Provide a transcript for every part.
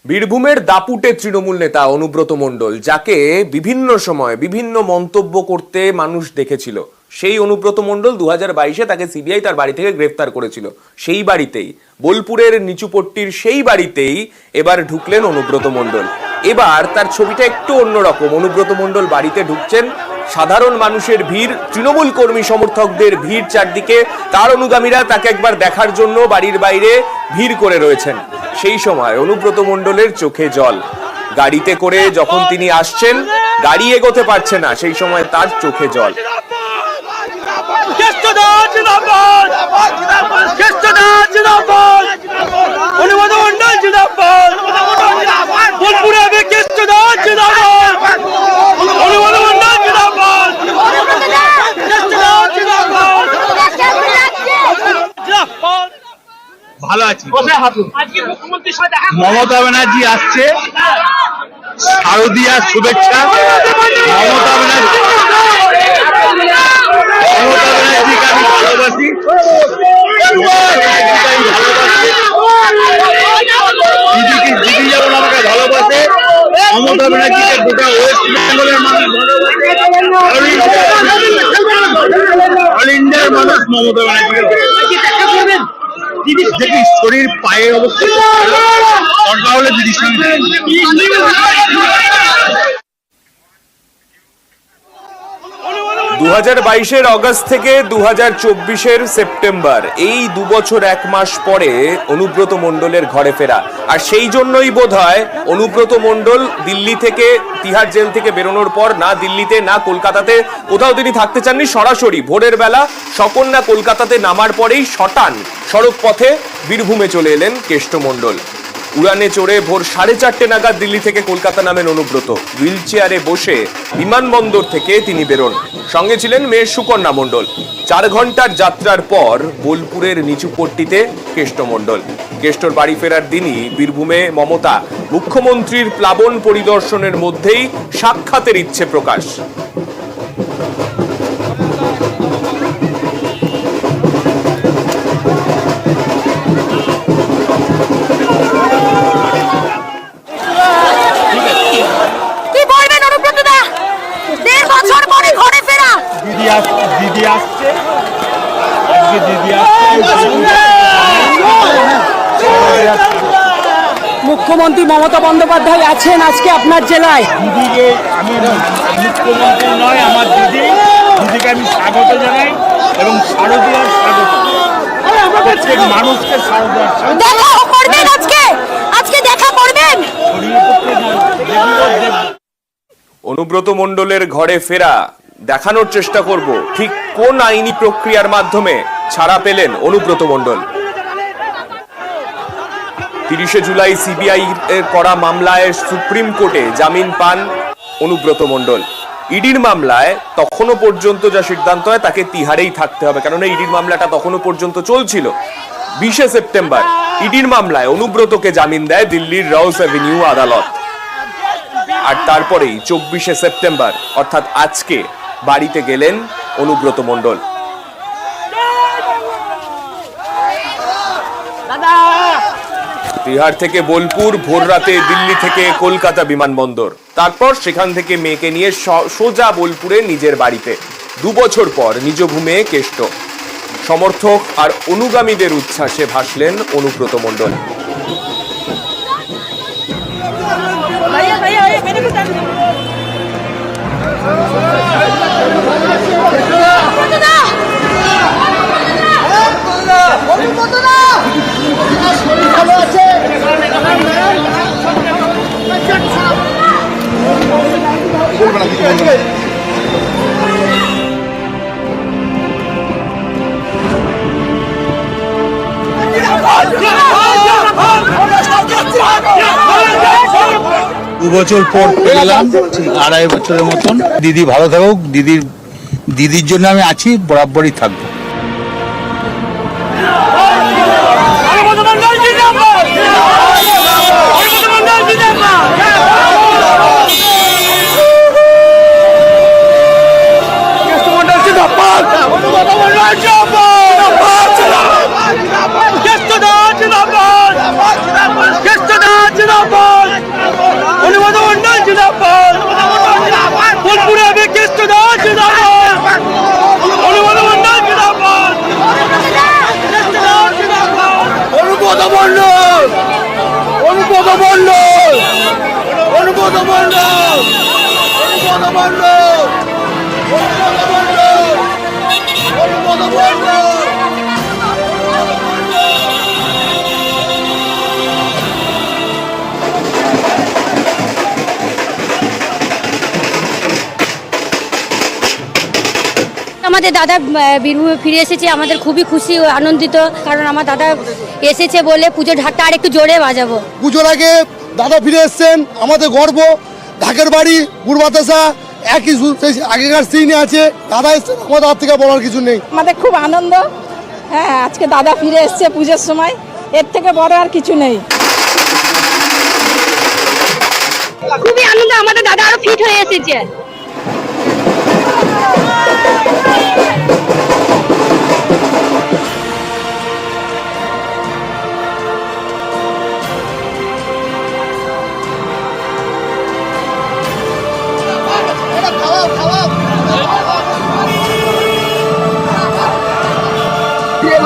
বীরভূমের দাপুটে তৃণমূল নেতা অনুব্রত মণ্ডল, যাকে বিভিন্ন সময় বিভিন্ন মন্তব্য করতে মানুষ দেখেছিল, সেই অনুব্রত মণ্ডল 2022-এ তাকে সিবিআই তার বাড়ি থেকে গ্রেফতার করেছিল। সেই বাড়িতেই, বোলপুরের নিচুপট্টির সেই বাড়িতেই এবার ঢুকলেন অনুব্রত মণ্ডল। এবার তার ছবিটা একটু অন্যরকম। অনুব্রত মণ্ডল বাড়িতে ঢুকছেন, সাধারণ মানুষের ভিড়, তৃণমূল কর্মী সমর্থকদের ভিড় চারদিকে, তার অনুগামীরা তাকে একবার দেখার জন্য বাড়ির বাইরে ভিড় করে রয়েছেন। সেই সময় অনুব্রত মণ্ডলের চোখে জল। গাড়িতে করে যখন তিনি আসছেন, গাড়ি এগোতে পারছে না, সেই সময় তার চোখে জল। ভালো আছি। মমতা ব্যানার্জি আসছে, শারদীয়ার শুভেচ্ছা। মমতা ব্যানার্জিকে আমি ভালোবাসি, দিদি যেমন আমাকে ভালোবাসে, মমতা ব্যানার্জিকে গোটা ওয়েস্ট বেঙ্গলের মানুষ ভালোবাসে, অল ইন্ডিয়ার মানুষ মমতা ব্যানার্জিকে। দেখি শরীর পায়ের অবস্থা দরকার হলে দিদির সঙ্গে। 2022-এর অগস্ট থেকে 2024-এর সেপ্টেম্বর, এই 2 বছর 1 মাস পরে অনুব্রত মণ্ডলের ঘরে ফেরা। আর সেই জন্যই বোধহয় অনুব্রত মণ্ডল দিল্লি থেকে, তিহার জেল থেকে বেরোনোর পর না দিল্লিতে না কলকাতাতে কোথাও তিনি থাকতে চাননি। সরাসরি ভোরের বেলা সকন্যা কলকাতাতে নামার পরেই শটান সড়ক পথে বীরভূমে চলে এলেন কেষ্ট মণ্ডল। উড়ানে চড়ে ভোর 4:30 নাগাদ দিল্লি থেকে কলকাতা নামেন অনুব্রত। হুইল চেয়ারে বসে বিমানবন্দর থেকে তিনি বেরোন। সঙ্গে ছিলেন মেয়ে সুকন্যা মণ্ডল। 4 ঘন্টার যাত্রার পর বোলপুরের নিচুপট্টিতে কেষ্ট মণ্ডল। কেষ্টর বাড়ি ফেরার দিনই বীরভূমে মমতা মুখ্যমন্ত্রীর প্লাবন পরিদর্শনের মধ্যেই সাক্ষাতের ইচ্ছে প্রকাশ। মুখ্যমন্ত্রী মমতা বন্দ্যোপাধ্যায় আছেন আজকে আপনার জেলায়। দিদিকে আমি মুখ্যমন্ত্রী নয়, আমার দিদিকে আমি স্বাগত জানাই এবং শারদীয়ার স্বাগত, প্রত্যেক মানুষকে শারদীয়ার দেখা করবেন। আজকে দেখা করবেন। অনুব্রত মণ্ডলের ঘরে ফেরা দেখানোর চেষ্টা করব ঠিক কোন আইনি প্রক্রিয়ার মাধ্যমে ছাড়া পেলেন অনুব্রত মণ্ডল। 30 জুলাই সিবিআই এর করা মামলায় সুপ্রিম কোর্টে জামিন পান অনুব্রত মণ্ডল। ইডির মামলায় তখনও পর্যন্ত যা সিদ্ধান্ত হয় তাকে তিহারেই থাকতে হবে, কেননা ইডির মামলাটা তখনও পর্যন্ত চলছিল। 20 সেপ্টেম্বর ইডির মামলায় অনুব্রতকে জামিন দেয় দিল্লির রোজ অ্যাভিনিউ আদালত। আর তারপরেই 24 সেপ্টেম্বর অর্থাৎ আজকে বাড়িতে গেলেন অনুব্রত মণ্ডল। তিহার থেকে বোলপুর, ভোর রাতে দিল্লি থেকে কলকাতা বিমানবন্দর, তারপর সেখান থেকে মেয়েকে নিয়ে সোজা বোলপুরে নিজের বাড়িতে। 2 বছর পর নিজ ভূমে কেষ্ট। সমর্থক আর অনুগামীদের উচ্ছ্বাসে ভাসলেন অনুব্রত মণ্ডল। দু বছর পর পেলাম, 2.5 বছরের মতন। দিদি ভালো থাকুক, দিদির জন্য আমি আছি, বরাবরই থাকবো। Just to the মণ্ডল, অনুব্রত মণ্ডল, অনুব্রত মণ্ডল, অনুব্রত মণ্ডল, অনুব্রত মণ্ডল। আমাদের দাদা বীরভূমে ফিরে এসেছে, আমাদের খুবই খুশি ও আনন্দিত, কারণ আমার দাদা এসেছে বলে পুজোর ঢাকটা আর একটু জোরে বাজাবো। পুজোর আগে দাদা ফিরে এসছেন, আমাদের গর্ব। ঢাকের বাড়ি বুড়বাতাসা একই আগেকার সিনে আছে, দাদা এসছেন, আমাদের হাত থেকে বলার কিছু নেই। আমাদের খুব আনন্দ। হ্যাঁ, আজকে দাদা ফিরে এসছে পুজোর সময়, এর থেকে বড় আর কিছু নেই। খুবই আনন্দ, আমাদের দাদা আরো ফিট হয়ে এসেছে।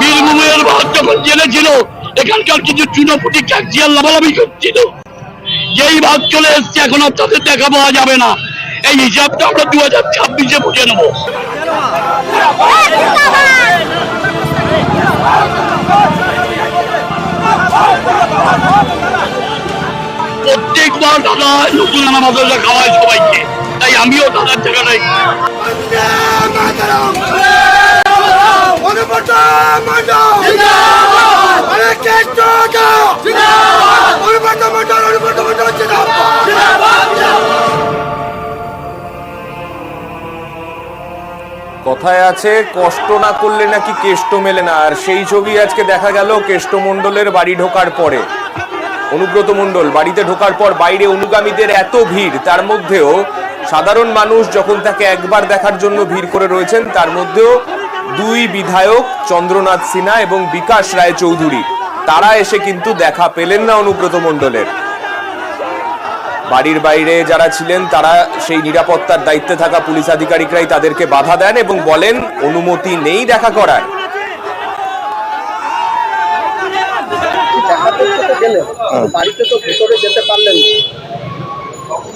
বীরভূমের ভাগ যখন জেলে ছিল, এখানকার কিছু চুনোপুটি ক্যাকজিয়ার লাভালাভি করছিল, যেই ভাগ চলে এসছে এখন আর তাদের দেখা পাওয়া যাবে না। এই হিসাবটা আমরা 2026-এ বুঝে নেব। প্রত্যেকবার দাদা নতুন আনা মাদ্রাসা খাওয়ায় সবাইকে, তাই আমিও দাদার জায়গাটাই। কথায় আছে কষ্ট না করলে নাকি কেষ্ট মেলে না, আর সেই ছবি আজকে দেখা গেল কেষ্ট মণ্ডলের বাড়ি ঢোকার পরে। অনুব্রত মণ্ডল বাড়িতে ঢোকার পর বাইরে অনুগামীদের এত ভিড়, তার মধ্যেও সাধারণ মানুষ যখন তাকে একবার দেখার জন্য ভিড় করে রয়েছেন, তার মধ্যেও দুই বিধায়ক চন্দ্রনাথ সিনহা এবং বিকাশ রায় চৌধুরী, তারা এসে কিন্তু দেখা পেলেন না অনুব্রত মণ্ডলের। বাড়ির বাইরে যারা ছিলেন তারা সেই নিরাপত্তার দায়িত্বে থাকা পুলিশ আধিকারিকরাই তাদেরকে বাধা দেন এবং বলেন অনুমতি নেই দেখা করার।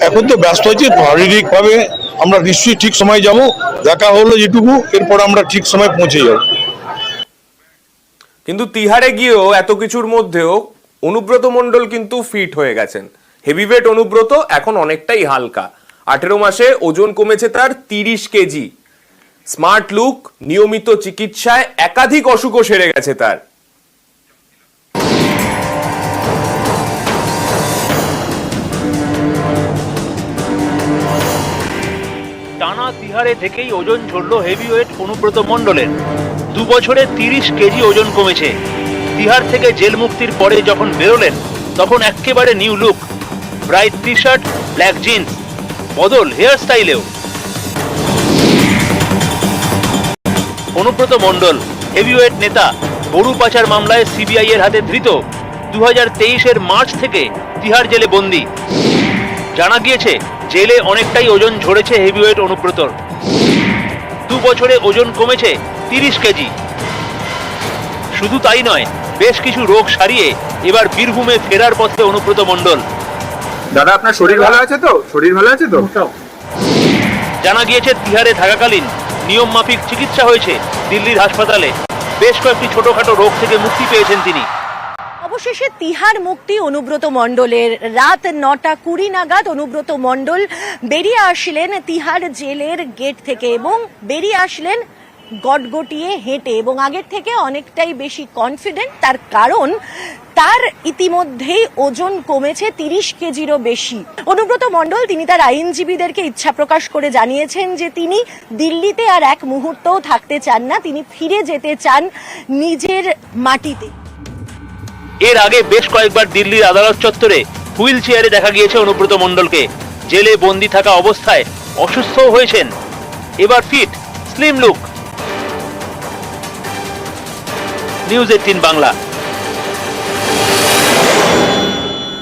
এখন তো ব্যস্ত হয়েছি, শারীরিক ভাবে আমরা নিশ্চয়ই ঠিক সময় যাব। দেখা হলো যেটুকু, এরপর আমরা ঠিক সময় পৌঁছে যাব। কিন্তু তিহারে গিয়েও এত কিছুর মধ্যেও অনুব্রত মণ্ডল কিন্তু ফিট হয়ে গেছেন। হেভিওয়েট অনুব্রত এখন অনেকটাই হালকা। 18 মাসে ওজন কমেছে তার 30 কেজি। স্মার্ট লুক, নিয়মিত চিকিৎসায় একাধিক অসুখও সেরে গেছে তার। টানা তিহারে থেকেই ওজন ঝরল হেভিওয়েট অনুব্রত মণ্ডলের। 2 বছরে 30 কেজি ওজন কমেছে। তিহার থেকে জেল মুক্তির পরে যখন বেরোলেন, তখন একেবারে new look, bright T shirt, black jeans, বদল হেয়ার স্টাইলেও। অনুব্রত মণ্ডল হেভিওয়েট নেতা, গরু পাচার মামলায় সিবিআই এর হাতে ধৃত। 2023-এর মার্চ থেকে তিহার জেলে বন্দী। জানা গিয়েছে জেলে অনেকটাই ওজন ঝরেছে হেভিওয়েট অনুব্রতর। 2 বছরে ওজন কমেছে 30 কেজি। শুধু তাই নয়, বেশ কিছু রোগ সারিয়ে এবার বীরভূমে ফেরার পথে অনুব্রত মণ্ডল। দাদা, আপনার শরীর ভালো আছে তো? শরীর ভালো আছে তো? জানা গিয়েছে তিহারে থাকাকালীন নিয়ম মাফিক চিকিৎসা হয়েছে দিল্লির হাসপাতালে। বেশ কয়েকটি ছোটখাটো রোগ থেকে মুক্তি পেয়েছেন তিনি। অবশেষে তিহার মুক্তি অনুব্রত মণ্ডলের। রাত 9:20 নাগাদ অনুব্রত মণ্ডল বেরিয়ে আসলেন তিহার জেলের গেট থেকে এবং বেরিয়ে আসলেন গটগটিয়ে হেঁটে এবং আগের থেকে অনেকটাই বেশি কনফিডেন্ট। তার কারণ তার ইতিমধ্যেই ওজন কমেছে 30 কেজিরও বেশি। অনুব্রত মণ্ডল তিনি তার আইনজীবীদেরকে ইচ্ছা প্রকাশ করে জানিয়েছেন যে তিনি দিল্লিতে আর এক মুহূর্তও থাকতে চান না, তিনি ফিরে যেতে চান নিজের মাটিতে। এর আগে বেশ কয়েকবার দিল্লির আদালত চত্বরে হুইল চেয়ারে দেখা গিয়েছে অনুব্রত মণ্ডলকে। জেলে বন্দী থাকা অবস্থায় অসুস্থও হয়েছেন, এবার fit, slim look. News 18 Bangla.